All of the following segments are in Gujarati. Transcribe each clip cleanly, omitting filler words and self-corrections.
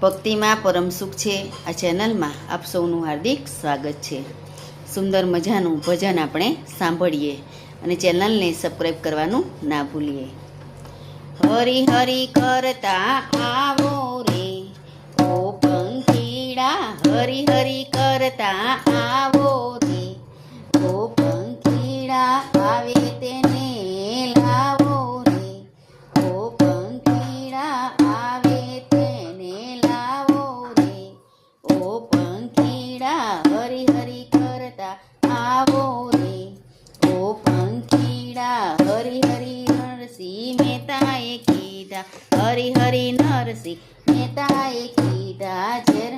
ભક્તિમાં પરમ સુખ છે આ ચેનલમાં આપ સૌનું હાર્દિક સ્વાગત છે। સુંદર મજાનું ભજન આપણે સાંભળીએ અને ચેનલને સબસ્ક્રાઈબ કરવાનું ના ભૂલીએ। હરી હરી કરતા આવો રે ઓ પંખીડા, હરી હરી કરતા આવો રે ઓ પંખીડા, આવે તેને લાવો રે ઓ પંખીડા, આવે તેને લાવો રે ઓ પંખીડા, હરી હરી કરતા આવો રે ઓ પંખીડા, હરી હરી નરસિંહ મહેતાએ કીધા, હરી હરી નરસિંહ મહેતાએ કીધા ઝેર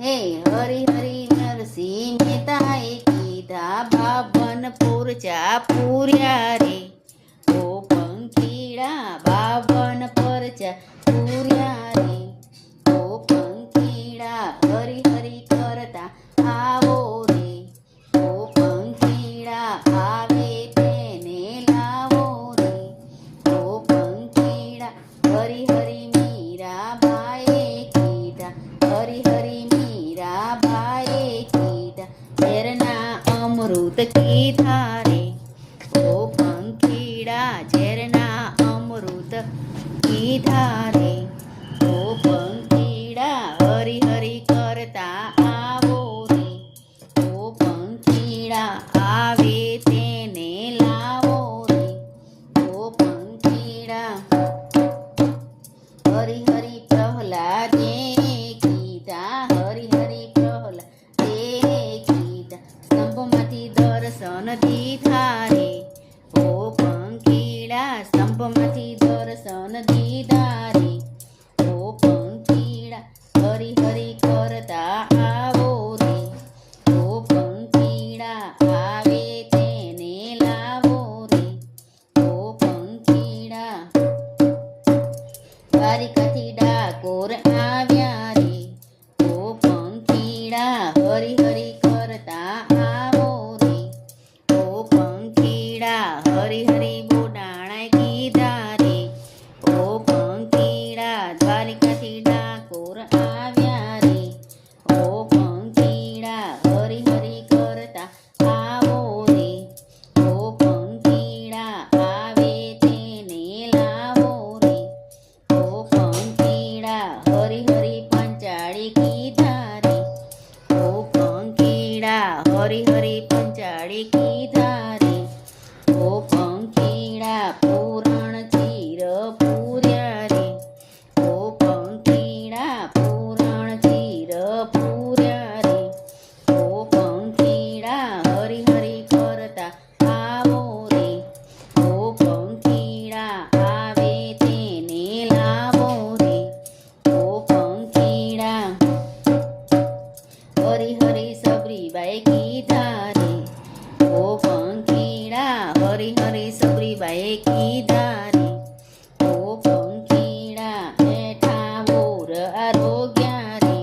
હે હરી હરી નરસિંહ મહેતાએ કીધા, બાવન પૂરચા પૂર્યા રે ઓ પંખીડા, બાવન પરચા પૂર્યા રે ઓ પંખીડા, હરી હરી કરતા આવો રે ઓ પંખીડા, આવે તેને લાવો રે ઓ પંખીડા, હરી હરી મીરાબાઈએ કીધા, હરી હરી મીરાબાઈએ કીધા, ઝેરના અમૃત કીધા રે ઓ પંખીડા, ઝેરના અમૃત કીધા રે ઓ પંખીડા, હરી હરી કરતા આવો રે ઓ પંખીડા, આવે તેને લાવો રે ઓ પંખીડા, હરી હરી પ્રહલાદે કીધા, હરી હરી પ્રહલાદે કીધા, સ્તંભમાંથી દર્શન દીધા રે ઓ પંખીડા, સ્તંભમાંથી દર્શન દીધા રે ઓ પંખીડા, હરી હરી કરતા આવો રે ઓ પંખીડા, આવે તેને લાવો રે ઓ પંખીડા, દ્વારિકાથી ડાકોર આવ્યા રે ઓ પંખીડા, હરી હરી કરતા આવો રે ઓ પંખીડા, હરી હરી બોડાણા કીધા રે ઓ પંખીડા, દ્વારિકાથી ડાકોર આવ્યા રે ઓ પંખીડા, હરી હરી કરતા આવો રે ઓ પંખીડા, આવે તેને લાવો રે ઓ પંખીડા, હરી હરી પંચાળી કીધા રે ઓ પંખીડા, હરી હરી પંચાળી કીધા રે ઓ પંખીડા, પૂરણ ચીર પૂર્યા રે ઓ પંખીડા, પૂરણ ચીર પૂર્યા રે ઓ પંખીડા, હરી હરી કરતા આવો રે ઓ પંખીડા, આવે તેને લાવો રે ઓ પંખીડા, હરી હરી સબરીબાઈ કીધા રે ઓ પંખીડા, હરી હરી સબરીબાઈ કીધા રે ઓ પંખીડા, હેઠા બોર આરોગ્યા રે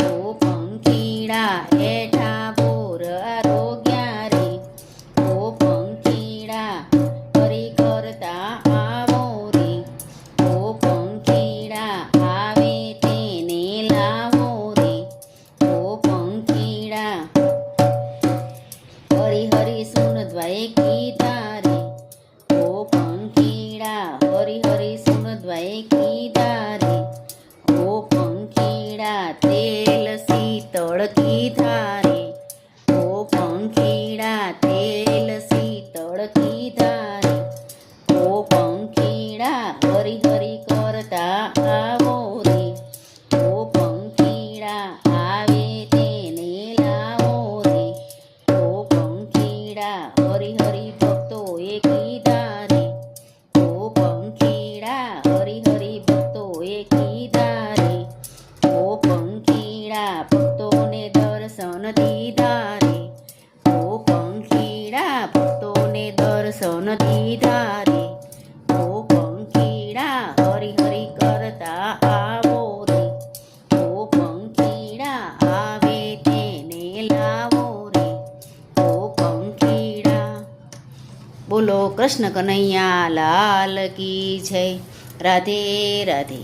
ઓ પંખીડા, હેઠા બોર આરોગ્યા રે ઓ પંખીડા, હરી કરતા આવો રે ઓ પંખીડા, આવે તેને લાવો રે ઓ પંખીડા, હરી હરી સુનદ્વાએ કીધા રે ઓ પંખીડા, હરી હરી સુનદ્વાએ કીધા રે ઓ પંખીડા, તેલ શીતળ કીધા રે ઓ પંખીડા, તેલ શીતળ કીધા રે ઓ પંખીડા, હરી હરી કરતા આવો રે ઓ પંખીડા, આવે તેને લાવો રે ઓ પંખીડા, હરી હરી ભક્તોએ કીધા રે ઓ પંખીડા, હરી હરી ભક્તોએ કીધા રે ઓ પંખીડા, ભક્તોને દર્શન દીધા રે ઓ પંખીડા, ભક્તોને દર્શન દીધા રે ઓ પંખીડા, હરી હરી કરતા આવો રે ઓ પંખીડા, આવે તેને લાવો રે ઓ પંખીડા। બોલો કૃષ્ણ કનૈયા લાલ કી જય। રાધે રાધે।